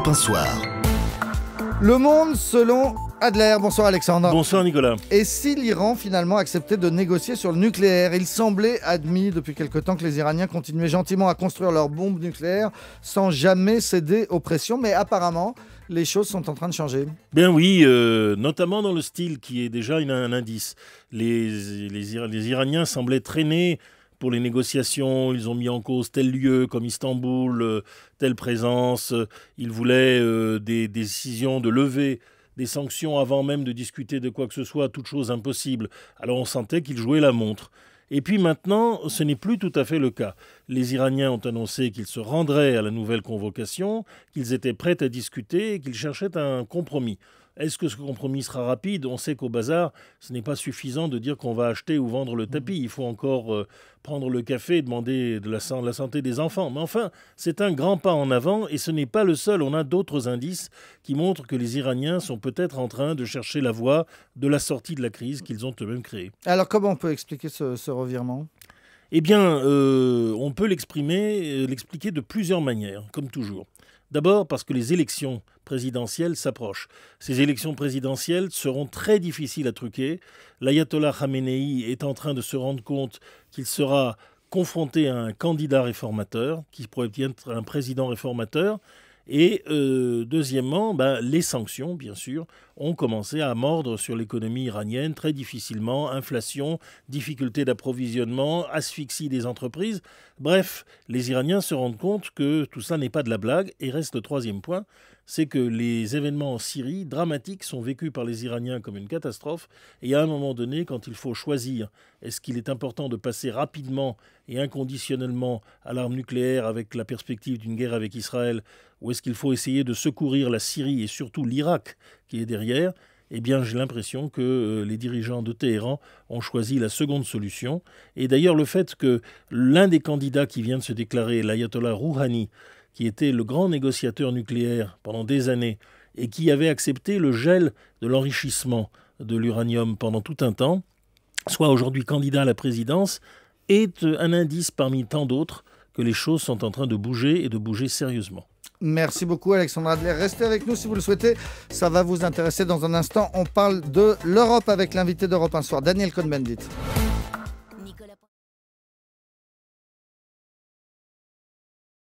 Europe 1 Soir. Le monde selon Adler. Bonsoir Alexandre. Bonsoir Nicolas. Et si l'Iran finalement acceptait de négocier sur le nucléaire? Il semblait admis depuis quelque temps que les Iraniens continuaient gentiment à construire leurs bombes nucléaires sans jamais céder aux pressions. Mais apparemment, les choses sont en train de changer. Bien oui, notamment dans le style qui est déjà un indice. Les Iraniens semblaient traîner pour les négociations. Ils ont mis en cause tel lieu comme Istanbul, telle présence. Ils voulaient des décisions de lever des sanctions avant même de discuter de quoi que ce soit, toute chose impossible. Alors on sentait qu'ils jouaient la montre. Et puis maintenant, ce n'est plus tout à fait le cas. Les Iraniens ont annoncé qu'ils se rendraient à la nouvelle convocation, qu'ils étaient prêts à discuter et qu'ils cherchaient un compromis. Est-ce que ce compromis sera rapide? On sait qu'au bazar, ce n'est pas suffisant de dire qu'on va acheter ou vendre le tapis. Il faut encore prendre le café et demander de la santé des enfants. Mais enfin, c'est un grand pas en avant et ce n'est pas le seul. On a d'autres indices qui montrent que les Iraniens sont peut-être en train de chercher la voie de la sortie de la crise qu'ils ont eux-mêmes créée. Alors comment on peut expliquer ce revirement? Eh bien, on peut l'expliquer de plusieurs manières, comme toujours. D'abord parce que les élections présidentielles s'approchent. Ces élections présidentielles seront très difficiles à truquer. L'ayatollah Khamenei est en train de se rendre compte qu'il sera confronté à un candidat réformateur, qui pourrait être un président réformateur. Et deuxièmement, les sanctions, bien sûr, ont commencé à mordre sur l'économie iranienne très difficilement. Inflation, difficulté d'approvisionnement, asphyxie des entreprises. Bref, les Iraniens se rendent compte que tout ça n'est pas de la blague. Et reste le troisième point, c'est que les événements en Syrie, dramatiques, sont vécus par les Iraniens comme une catastrophe. Et à un moment donné, quand il faut choisir, est-ce qu'il est important de passer rapidement et inconditionnellement à l'arme nucléaire avec la perspective d'une guerre avec Israël, ou est-ce qu'il faut essayer de secourir la Syrie et surtout l'Irak qui est derrière? Eh bien, j'ai l'impression que les dirigeants de Téhéran ont choisi la seconde solution. Et d'ailleurs, le fait que l'un des candidats qui vient de se déclarer, l'ayatollah Rouhani, qui était le grand négociateur nucléaire pendant des années et qui avait accepté le gel de l'enrichissement de l'uranium pendant tout un temps, soit aujourd'hui candidat à la présidence, est un indice parmi tant d'autres que les choses sont en train de bouger et de bouger sérieusement. Merci beaucoup Alexandre Adler. Restez avec nous si vous le souhaitez. Ça va vous intéresser dans un instant. On parle de l'Europe avec l'invité d'Europe 1 Soir, Daniel Cohn-Bendit.